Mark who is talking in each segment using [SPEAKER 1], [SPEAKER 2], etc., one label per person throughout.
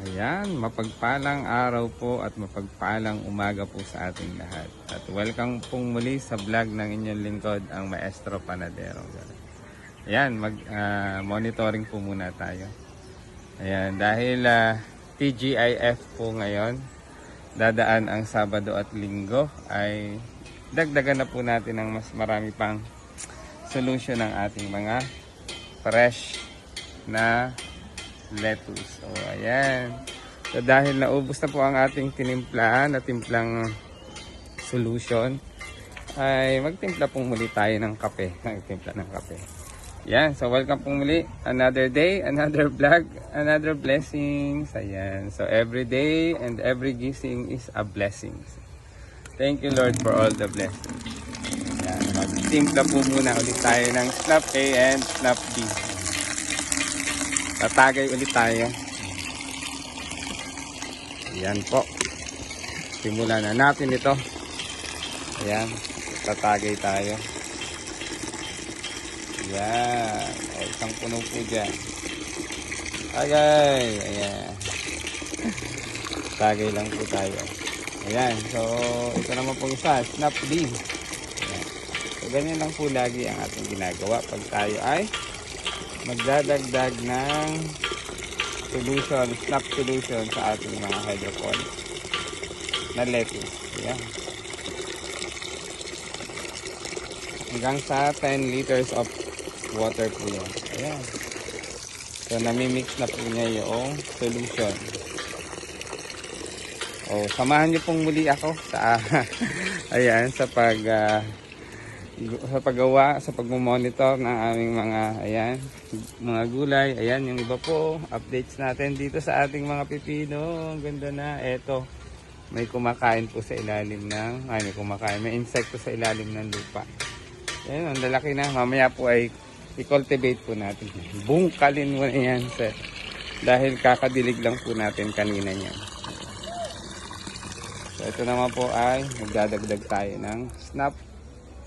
[SPEAKER 1] Ayan, mapagpalang araw po at mapagpalang umaga po sa ating lahat. At welcome pong muli sa vlog ng inyong lingkod, ang Maestro Panadero. Ayan, monitoring po muna tayo. Ayan, dahil TGIF po ngayon, dadaan ang Sabado at Linggo, ay dagdagan na po natin ng mas marami pang solution ng ating mga fresh na lettuce. So ayan. So dahil naubos na po ang ating tinimplaan at timplang solution, ay magtimpla pong muli tayo ng kape. Nagtimpla ng kape. Yan. So welcome pong muli. Another day, another vlog, another blessings. Ayan. So every day and every gising is a blessing. Thank you Lord for all the blessings. Ayan. Magtimpla po muna ulit tayo ng Snap A and Snap B. Tatagay ulit tayo. Ayan po. Simulan na natin ito. Ayan. Tatagay tayo. Ayan. O, isang puno po dyan. Tagay. Ayan. Tagay lang po tayo. Ayan. So, ito naman po isa. Snap D. Ayan. So, ganyan lang po lagi ang ating ginagawa pag tayo ay magdadagdag ng solution, snap solution sa ating mga hydroponics na lettuce. Ayan. Hanggang sa 10 liters of water po yan. Ayan. So namimix na po niya yung solution. O, samahan niyo pong muli ako sa ayan, sa paggawa, sa pagmamonitor ng aming mga mga gulay. Ayan, yung iba po updates natin dito sa ating mga pipino. Ang ganda na. Eto, may kumakain po sa ilalim ng may insekto sa ilalim ng lupa. Ayan, ang lalaki na. Mamaya po ay i-cultivate po natin. Bungkalin mo na yan, sir, dahil kakadilig lang po natin kanina niyan. So ito naman po ay magdadagdag tayo ng Snap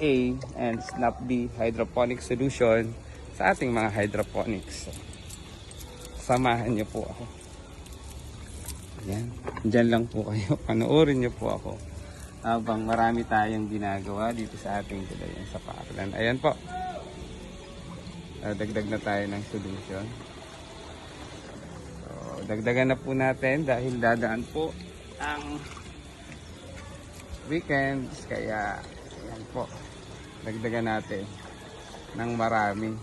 [SPEAKER 1] A and Snap B hydroponic solution sa ating mga hydroponics. Samahan niyo po ako. Ayan. Diyan lang po kayo. Panoorin niyo po ako habang marami tayong ginagawa dito sa ating gulayan sa paaralan. Ayan po. Dagdag na tayo ng solution. So, dagdagan na po natin dahil dadaan po ang weekends. Kaya ayan po, dagdagan natin ng marami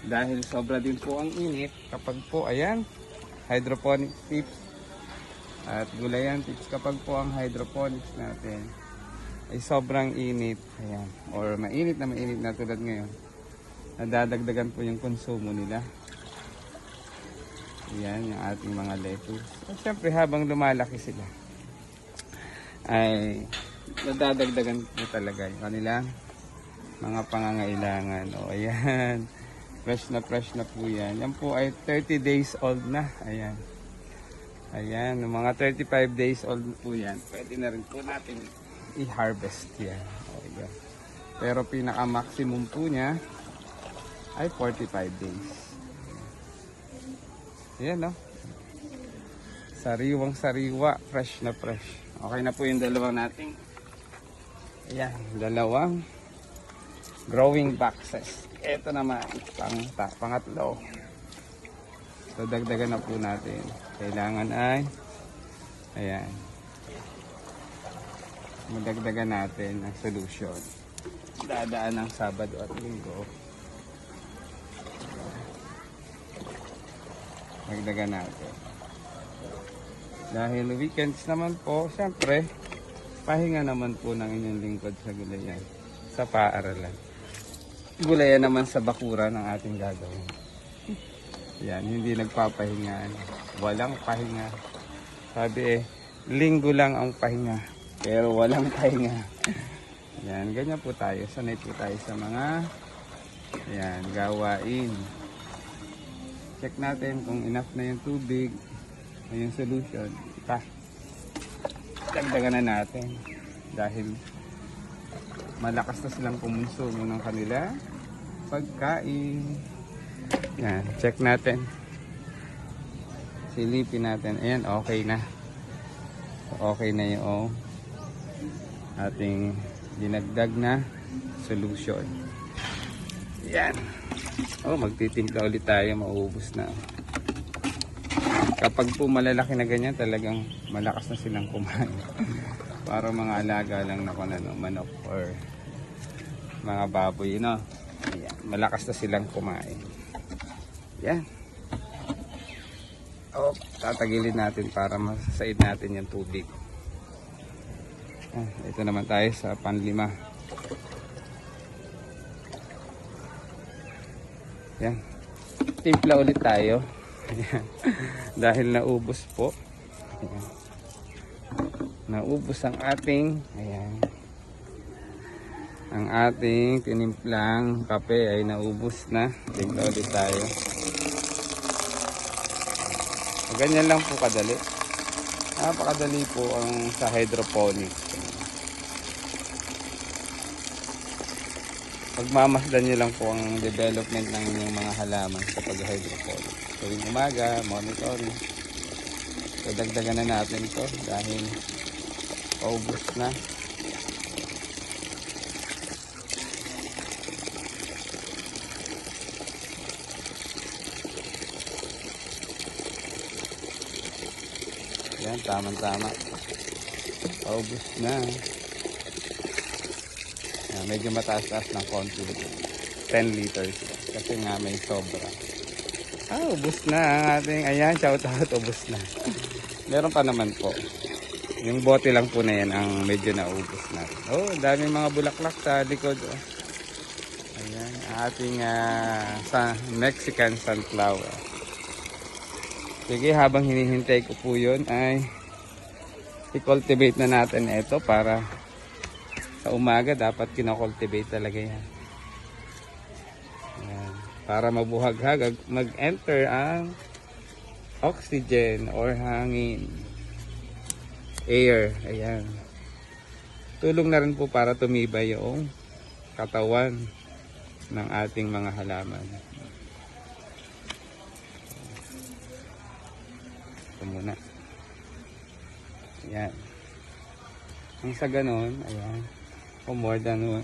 [SPEAKER 1] dahil sobra din po ang init kapag po, ayan, hydroponic tips at gulayan tips kapag po ang hydroponics natin ay sobrang init, ayan, or mainit na tulad ngayon, nadadagdagan po yung konsumo nila. Ayan yung ating mga lettuce. At syempre habang lumalaki sila ay nadadagdagan po talaga yung kanilang mga pangangailangan. O ayan, fresh na po yan. Yan po ay 30 days old na. Ayan. Ayan, mga 35 days old po yan. Pwede na rin po natin i-harvest yan. O ayan. Pero pinaka-maximum po niya ay 45 days. Ayan, no? Sariwang sariwa, fresh na fresh. Okay na po yung dalawang nating, ayan, dalawang growing boxes. Ito naman, pangatlo. So, dagdagan na po natin. Kailangan ay, ayan, madagdagan natin ang solution. Dadaan ng Sabado at Linggo. Dagdagan natin. Dahil weekends naman po, syempre, pahinga naman po ng inyong lingkod sa gulayan, sa paaralan. Gulayan naman sa bakura ng ating gagawin. Yan, hindi nagpapahinga. Walang pahinga. Sabi linggo lang ang pahinga, pero walang pahinga. Yan, ganyan po tayo. Sanay po tayo sa mga gawain. Check natin kung enough na yung tubig. Yung solution, dagdagan na natin dahil malakas na silang kumonsumo ng kanila pagkain. Yan, check natin. silipin natin. Ayan, okay na. Okay na yung ating dinagdag na solution. Ayan. Magtitimpla ulit tayo, maubos na. Kapag po malalaki na ganyan, talagang malakas na silang kumain. Para mga alaga lang na manok or mga baboy, no? Ayan, malakas na silang kumain. Yan. Tatagilin natin para masaid natin yung tubig. Ito naman tayo sa panlima. Yan. Timpla ulit tayo. Ayan. Dahil naubos po. Ayan. Naubos ang ating, ayan. Ang ating tinimplang kape ay naubos na. Timpla ulit tayo. Ganyan lang po kadali. Napakadali po ang sa hydroponics. Pagmamasdan nyo lang po ang development ng inyong mga halaman sa pag-hydroponics. Tuwing umaga, monitoring. So dagdagan na natin ito dahil paubos na. Yan, tama-tama. Paubos na. Yan, medyo mataas-taas ng konti. 10 liters. Kasi nga may sobra. Ubos na ang ating, ayan, shout out, ubos na. Meron pa naman po. Yung bote lang po na yan ang medyo naubos na. Daming mga bulaklak sa likod. Ayan, ating sa Mexican sunflower. Sige, habang hinihintay ko po yun ay i-cultivate na natin ito para sa umaga dapat kinocultivate talaga yan. Ayan. Para mabuhaghag, mag-enter ang oxygen or hangin. Air. Ayan. Tulong na rin po para tumibay yung katawan ng ating mga halaman. Ito muna. Ayan. Ang sa ganon, ayan. More than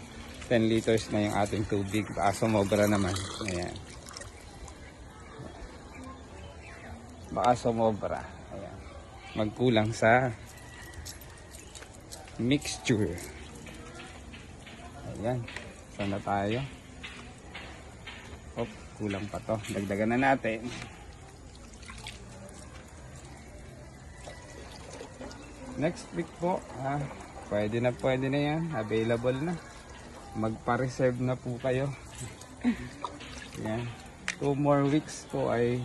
[SPEAKER 1] 10 liters na yung ating tubig. Baka sumobra naman. Ayan. Baka sumobra. Ayan. Magkulang sa mixture. Ayan. Sana tayo. Kulang pa to. Dagdagan na natin. Next week po, pwede na yan. Available na. Magpa-reserve na po kayo. Yan. 2 more weeks po ay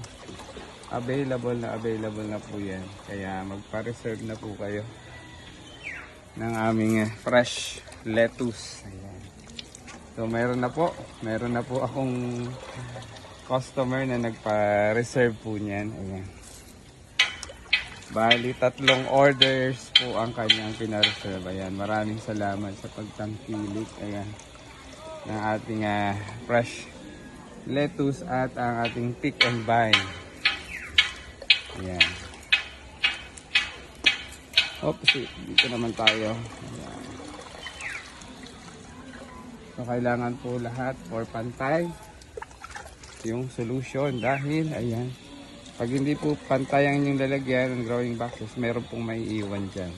[SPEAKER 1] available na po yan. Kaya magpa-reserve na po kayo ng aming fresh lettuce. Ayan. So meron na po akong customer na nagpa-reserve po niyan. Ayan. Bali, 3 orders po ang kanyang pinareserve. Ayan, maraming salamat sa pagtangkilik. Ayan, ng ating fresh lettuce at ang ating pick and buy. Ayan. Dito naman tayo. Ayan. So, kailangan po lahat for pantay yung solution dahil, ayan, pag hindi po pantay ang inyong lalagyan ng growing boxes, meron pong may iwan dyan.